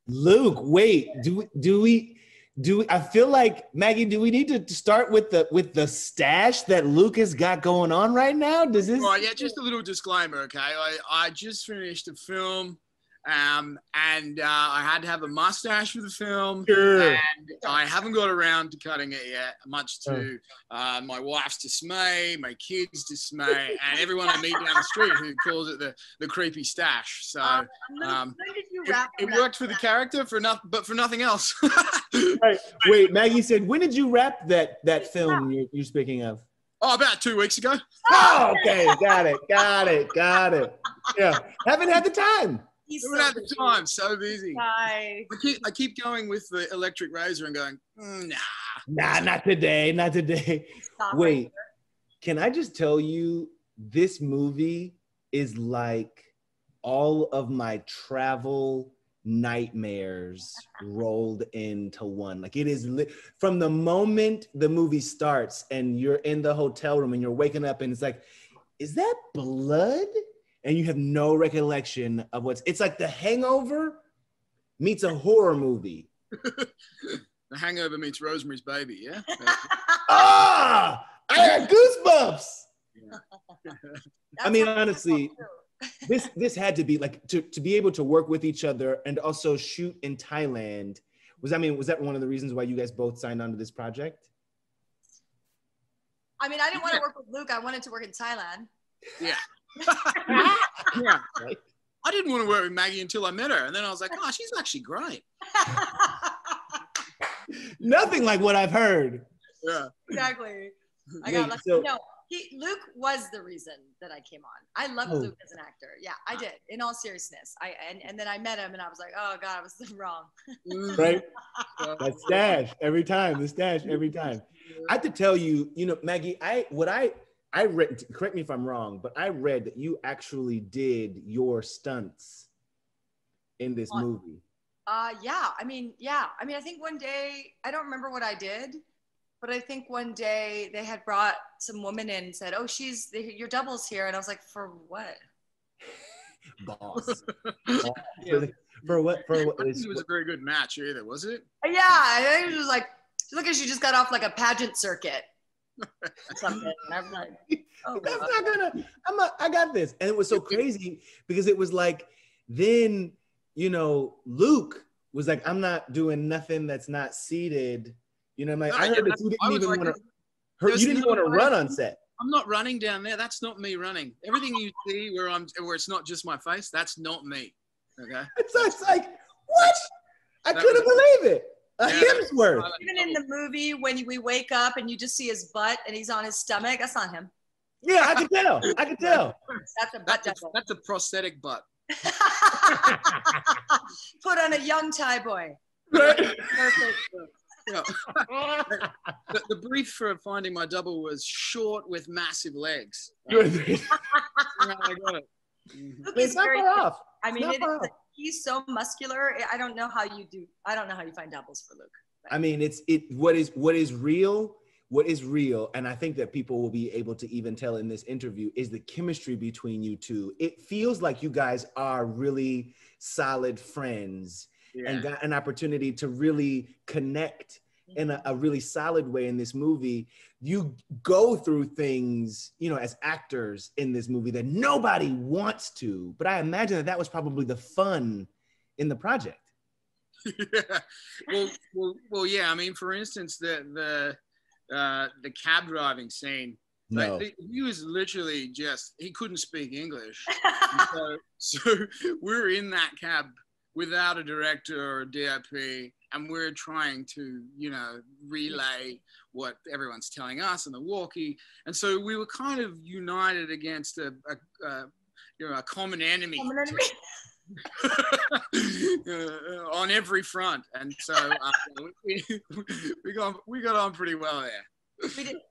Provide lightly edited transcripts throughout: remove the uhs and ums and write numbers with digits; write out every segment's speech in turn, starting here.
Luke, wait, I feel like, Maggie, do we need to start with the stash that Luke has got going on right now? Does this? Right, yeah, just a little disclaimer, okay? I just finished a film, and I had to have a mustache for the film, Sure. and I haven't got around to cutting it yet, much to my wife's dismay, my kids' dismay, and everyone I meet down the street who calls it the creepy stash. So when did you wrap it worked for the character, but for nothing else. Right. Wait, Maggie said, when did you wrap that film you're speaking of? Oh, about 2 weeks ago. Oh, okay, got it. Yeah, haven't had the time. Haven't had the time. So busy. Bye. I keep going with the electric razor and going, Nah, not today. Stop Wait, right can I just tell you, this movie is like all of my travel nightmares rolled into one. Like, it is from the moment the movie starts and you're in the hotel room and you're waking up and it's like, is that blood? And you have no recollection of it's like the Hangover meets a horror movie. The Hangover meets Rosemary's Baby, yeah? I got goosebumps. Yeah. I mean, honestly, this had to be like, to be able to work with each other and also shoot in Thailand. Was that one of the reasons why you guys both signed on to this project? I mean, I didn't want to work with Luke. I wanted to work in Thailand. Yeah. Yeah. Right. I didn't want to work with Maggie until I met her. And then I was like, oh, she's actually great. Nothing like what I've heard. Yeah. Exactly. I got lucky. No, Luke was the reason that I came on. I loved Luke as an actor. Yeah, I did. In all seriousness, and then I met him, and I was like, oh God, I was wrong. Right. That stash every time. The stash every time. I have to tell you, Maggie, I read. Correct me if I'm wrong, but I read that you actually did your stunts in this movie. Yeah. I mean, I think one day, I don't remember what I did, but I think one day they had brought some woman in and said, oh, your double's here. And I was like, for what? Boss. Yeah. For what? I think it was a very good match either, was it? Yeah. I think it was like, look at you just got off like a pageant circuit. Something. And I'm like, oh, that's not gonna, I got this. And it was so crazy because it was like, then, Luke was like, I'm not doing nothing that's not seated. I heard that you didn't even want to run on set. I'm not running down there. That's not me running. Everything you see where it's not just my face, that's not me. Okay. It's like, what? I couldn't believe it. Hemsworth. Even in the movie, when we wake up and you just see his butt and he's on his stomach, that's not him. Yeah, I can tell. That's a butt double. That's a prosthetic butt. Put on a young Thai boy. Right. Perfect. Yeah. The brief for finding my double was short with massive legs. I got it. It's not far off. I mean, he's so muscular. I don't know how you find doubles for Luke. But. I mean, what is real, and I think that people will be able to even tell in this interview, is the chemistry between you two. It feels like you guys are really solid friends. Yeah. And got an opportunity to really connect in a really solid way in this movie. You go through things, as actors in this movie that nobody wants to, but I imagine that was probably the fun in the project. Yeah. Well, yeah. I mean, for instance, the cab driving scene. No. Like, he was literally he couldn't speak English. so we're in that cab without a director or a DOP, and we're trying to, relay what everyone's telling us in the walkie. And so we were kind of united against a common enemy. On every front. And so we got on pretty well there.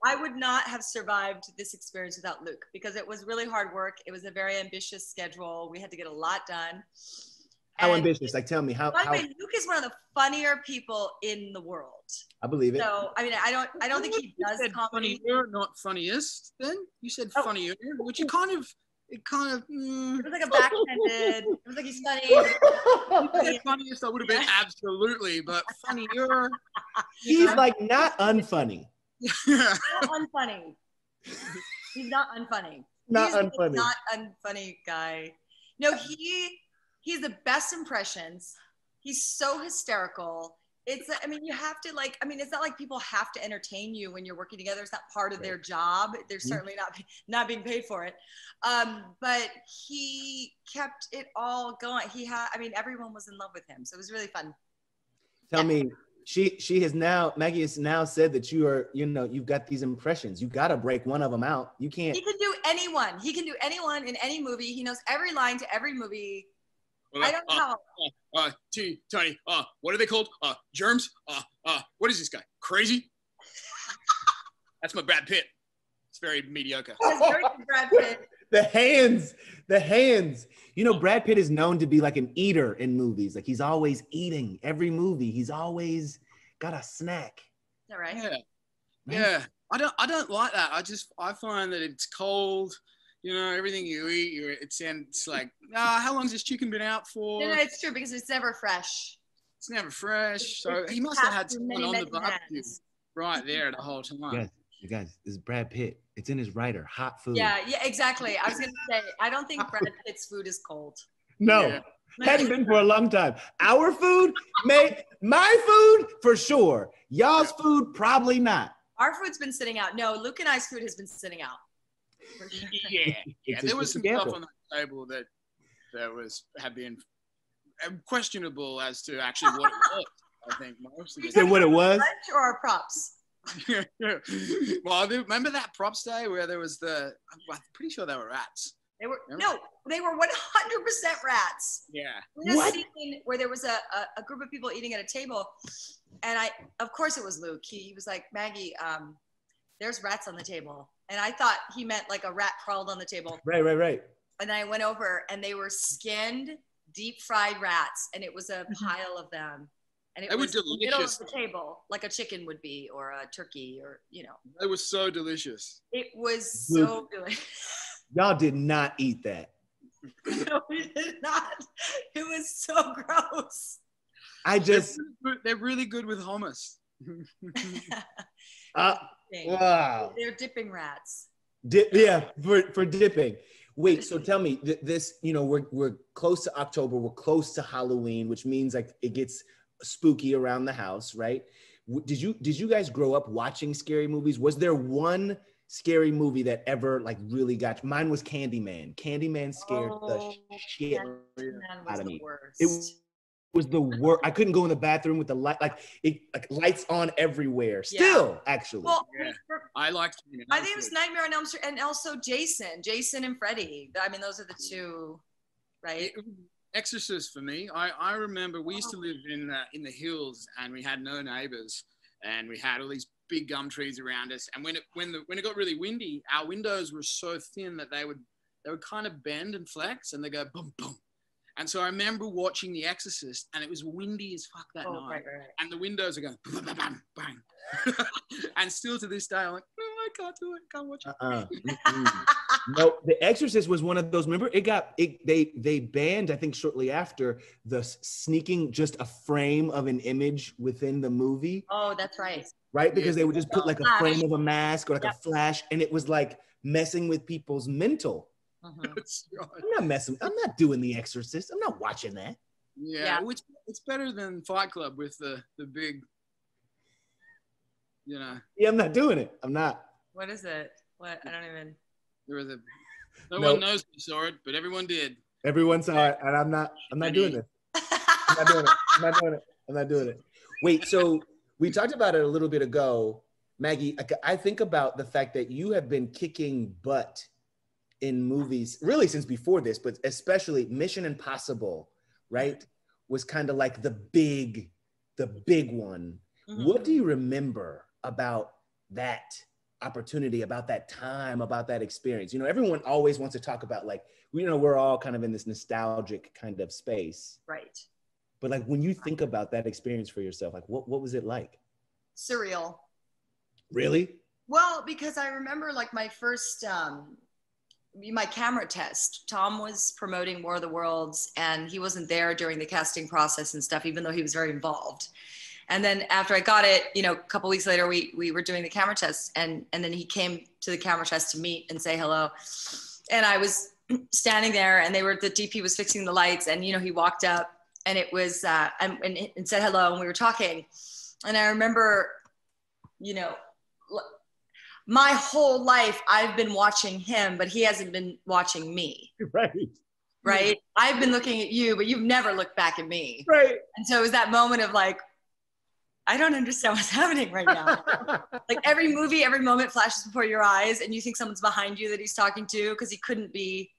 I would not have survived this experience without Luke, because it was really hard work. It was a very ambitious schedule. We had to get a lot done. How ambitious? Like, tell me how. By the way, Luke is one of the funnier people in the world. I believe it. So, I mean, I don't think he does comedy. Funnier, not funniest. Then you said funnier, which you kind of it kind of. It was like a backhanded. It was like he's funny. The funniest I would have been, absolutely, but funnier. He's like not unfunny. Not unfunny. He's not unfunny. Not He's unfunny. Not unfunny guy. No, he's the best impressions. He's so hysterical. I mean, you have to it's not like people have to entertain you when you're working together. It's not part of their job. They're certainly not being paid for it. But he kept it all going. Everyone was in love with him. So it was really fun. Tell me, Maggie has now said that you've got these impressions. You got to break one of them out. You can't. He can do anyone. He can do anyone in any movie. He knows every line to every movie. I don't know. Tony, what are they called? Germs? What is this guy? Crazy? That's my Brad Pitt. It's very mediocre. That's very Brad Pitt. The hands. Brad Pitt is known to be like an eater in movies. Like he's always eating. Every movie, he's always got a snack. Is that right? Yeah. I don't like that. I find that it's cold. Everything you eat, it's like, how long's this chicken been out for? No, it's true because it's never fresh. It's never fresh. So he must have had someone on the barbecue right there the whole time. You guys, this is Brad Pitt. It's in his writer, hot food. Yeah, exactly. I was going to say, I don't think Brad Pitt's food is cold. No, hadn't been for a long time. Our food, my food, for sure. Y'all's food, probably not. Our food's been sitting out. No, Luke and I's food has been sitting out. Yeah. There was some stuff on the table that had been questionable as to actually what it was. I think most of it. You said what it was? Lunch or our props? Yeah. Well, remember that props day where there was I'm pretty sure they were rats. They were 100% rats. Yeah. What? Scene where there was a group of people eating at a table, and of course it was Luke. He was like, Maggie, there's rats on the table. And I thought he meant like a rat crawled on the table. Right. And I went over and they were skinned, deep fried rats. And it was a pile of them. And it was in the middle of the table, like a chicken would be, or a turkey, or, It was so delicious. It was so delicious. Y'all did not eat that. No, we did not. It was so gross. They're really good with hummus. Wow. They're dipping rats. For dipping. Wait, so tell me, this, we're close to October, we're close to Halloween, which means like it gets spooky around the house, right? Did you guys grow up watching scary movies? Was there one scary movie that ever like really got you? Mine was Candyman. Candyman scared the shit out of me. It was the worst. I couldn't go in the bathroom with the light, like lights on everywhere. Still, actually. Well, I liked. I think it was Nightmare on Elm Street, and also Jason and Freddy. I mean, those are the two, right? Exorcist for me. I remember we used to live in the hills, and we had no neighbors, and we had all these big gum trees around us. And when it got really windy, our windows were so thin that they would kind of bend and flex, and they go boom boom. And so I remember watching The Exorcist, and it was windy as fuck that night. Right. And the windows are going bang, bang, bang. And still to this day, I'm like, no, I can't do it. I can't watch it. No, The Exorcist was one of those. Remember, they banned, I think, shortly after the sneaking just a frame of an image within the movie. Oh, that's right. Right, because they would just put like a frame of a mask or like a flash, and it was like messing with people's mental. I'm not doing The Exorcist. I'm not watching that. Yeah. It's better than Fight Club with the big, Yeah, I'm not doing it. I'm not. What is it? What? I don't even. There was no one knows who saw it, but everyone did. Everyone saw it, and I'm not doing this. I'm not doing it. Wait, so we talked about it a little bit ago, Maggie. I think about the fact that you have been kicking butt in movies really since before this, but especially Mission Impossible, right? Was kind of like the big one. Mm-hmm. What do you remember about that opportunity, about that time, about that experience? Everyone always wants to talk about like, we're all kind of in this nostalgic kind of space. Right. But like when you think about that experience for yourself, like what was it like? Surreal. Really? Well, because I remember like my first my camera test. Tom was promoting War of the Worlds, and he wasn't there during the casting process and stuff, even though he was very involved. And then after I got it, you know, a couple weeks later, we were doing the camera test, and then he came to the camera test to meet and say hello. And I was standing there, and the DP was fixing the lights, and, you know, he walked up, and it was, and said hello, and we were talking. And I remember, you know, my whole life I've been watching him, but he hasn't been watching me. Right. I've been looking at you, but you've never looked back at me. Right. And so it was that moment of like, I don't understand what's happening right now. Like every movie, every moment flashes before your eyes, and you think someone's behind you that he's talking to, because he couldn't be.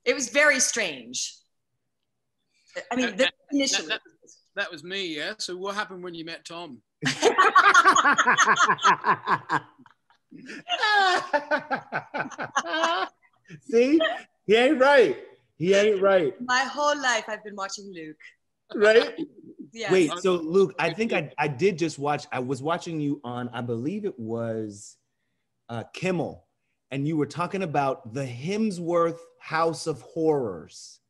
It was very strange. I mean, initially. That was me, yeah? So what happened when you met Tom? See? He ain't right. He ain't right. My whole life I've been watching Luke. Right? Yes. Wait, so Luke, I think I did just watch, I was watching you on, I believe it was Kimmel, and you were talking about the Hemsworth House of Horrors.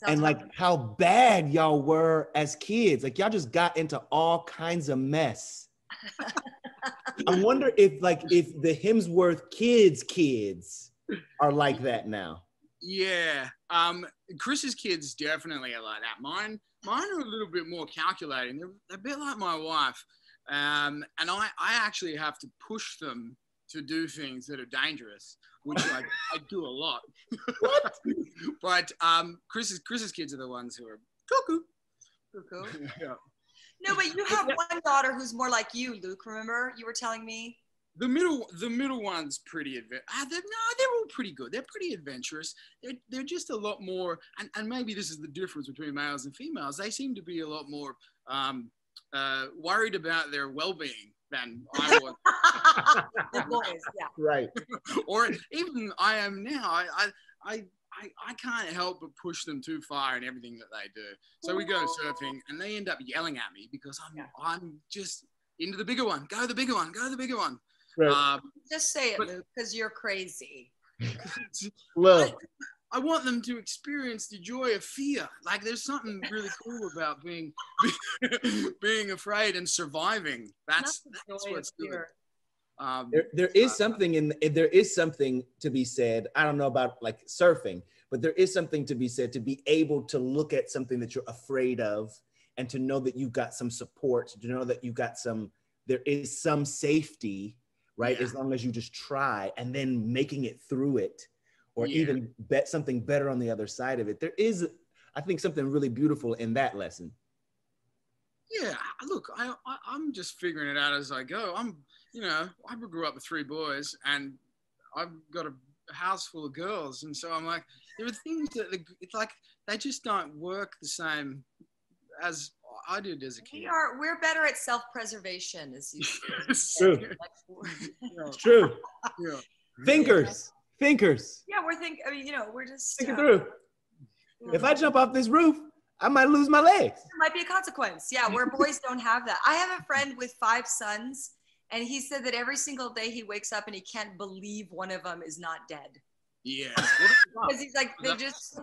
And like how bad y'all were as kids. Like y'all just got into all kinds of mess. I wonder if the Hemsworth kids are like that now. Yeah. Chris's kids definitely are like that. Mine are a little bit more calculating. They're a bit like my wife. And I actually have to push them to do things that are dangerous, which I do a lot. What? But Chris's kids are the ones who are cuckoo. Yeah. No, but you have one daughter who's more like you, Luke. Remember, you were telling me. The middle one's pretty they're all pretty good. They're pretty adventurous. They're just a lot more, and maybe this is the difference between males and females. They seem to be a lot more worried about their well-being than I was. The boys, yeah. Right. Or even I am now. I can't help but push them too far in everything that they do. So we go surfing, and they end up yelling at me because I'm just into the bigger one. Go the bigger one. Go the bigger one. Right. Just say it, Luke, because you're crazy. Look. I want them to experience the joy of fear. Like there's something really cool about being afraid and surviving. That's what's good. There is something to be said. I don't know about like surfing, but there is something to be said to be able to look at something that you're afraid of and to know that you've got some support, to know that there is some safety, right? Yeah. As long as you just try, and then making it through it, or even bet something better on the other side of it. There is, I think, something really beautiful in that lesson. Yeah, look, I'm just figuring it out as I go. I grew up with 3 boys, and I've got a house full of girls, and so I'm like, there are things that it's like they just don't work the same as I did as a kid. We're better at self-preservation, as you It's true. It's true. Yeah. Thinkers. Yeah, we're just thinking through. If I jump off this roof, I might lose my legs. There might be a consequence. Yeah, where boys don't have that. I have a friend with 5 sons, and he said that every single day he wakes up and he can't believe one of them is not dead. Yeah. Because he's like, they just,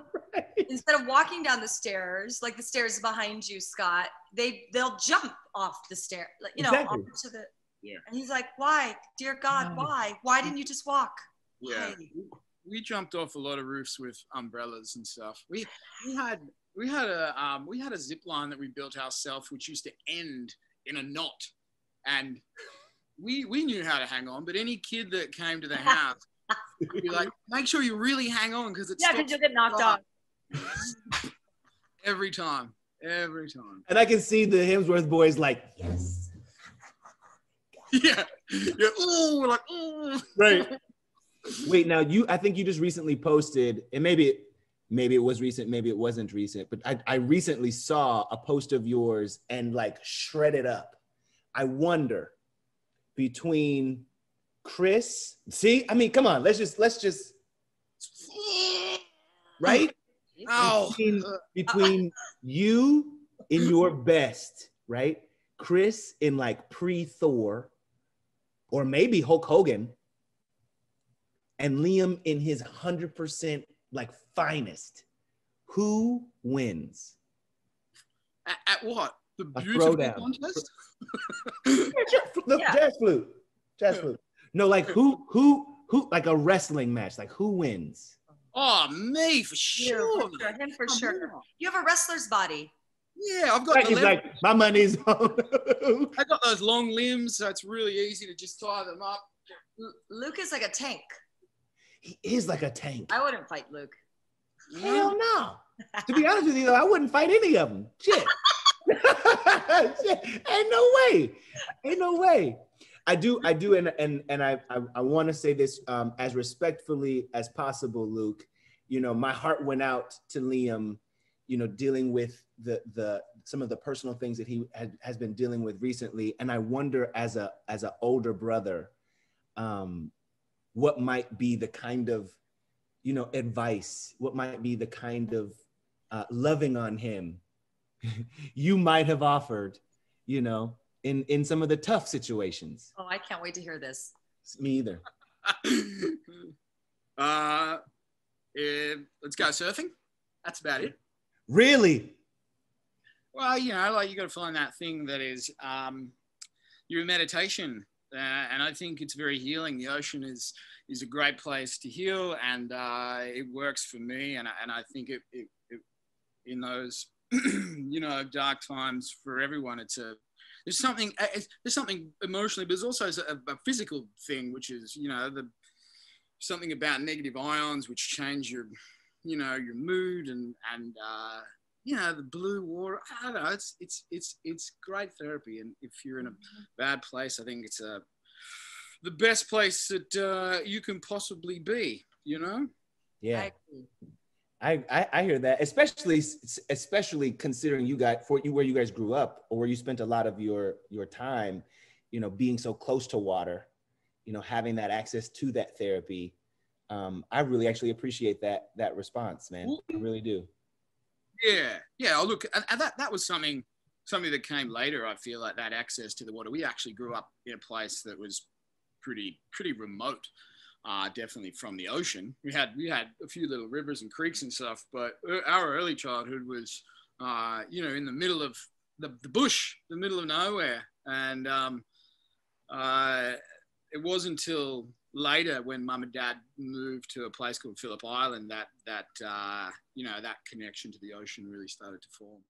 instead of walking down the stairs, like the stairs behind you, Scott, they'll jump off the stair, exactly. onto the, and he's like, why? Dear God, why? Why didn't you just walk? Yeah. We jumped off a lot of roofs with umbrellas and stuff. We had a zip line that we built ourselves, which used to end in a knot, and we knew how to hang on. But any kid that came to the house, would be like, make sure you really hang on because because you'll get knocked off. Every time. And I can see the Hemsworth boys like, yes. Yeah. Oh, we're like, oh. Right. Wait, now I think you just recently posted, and maybe it was recent, maybe it wasn't recent, but I recently saw a post of yours and like shredded up. I wonder, between Chris, see, I mean, come on, let's just right? Between you in your best, right? Chris in like pre-Thor, or maybe Hulk Hogan, and Liam in his 100% like finest, who wins? At what? The A beautiful throwdown. contest? The jazz flute. Jazz flute. No, like who like a wrestling match. Like who wins? Oh, me for sure. Him for sure. You have a wrestler's body. Yeah, I've got Like he's like, my money's on. I got those long limbs, so it's really easy to just tie them up. Luke is like a tank. He is like a tank. I wouldn't fight Luke. Hell no. To be honest with you, though, I wouldn't fight any of them. Shit. Shit. Ain't no way. Ain't no way. I do, and I want to say this as respectfully as possible, Luke. You know, my heart went out to Liam, you know, dealing with the some of the personal things that he has been dealing with recently. And I wonder as a older brother, what might be the kind of, you know, advice, what might be the kind of loving on him you might have offered, you know, in some of the tough situations. Oh, I can't wait to hear this. Me either. Let's go surfing. That's about it. Really? Well, you know, like you got to find that thing that is your meditation, and I think it's very healing. The ocean is a great place to heal, and it works for me. And I think it in those you know, dark times for everyone, there's something emotionally, but there's also a physical thing, which is, you know, something about negative ions which change your, you know, your mood and you know, the blue water. I don't know. It's great therapy, and if you're in a bad place, I think it's the best place that you can possibly be. You know? Yeah. I hear that, especially considering you guys where you guys grew up, or where you spent a lot of your time, you know, being so close to water, you know, having that access to that therapy. I really actually appreciate that response, man. I really do. Yeah. Oh, look, and that was something that came later. I feel like that access to the water. We actually grew up in a place that was pretty remote. Definitely from the ocean. We had a few little rivers and creeks and stuff, but our early childhood was, you know, in the middle of the bush, the middle of nowhere. And it wasn't until later when Mum and Dad moved to a place called Phillip Island that you know, that connection to the ocean really started to form.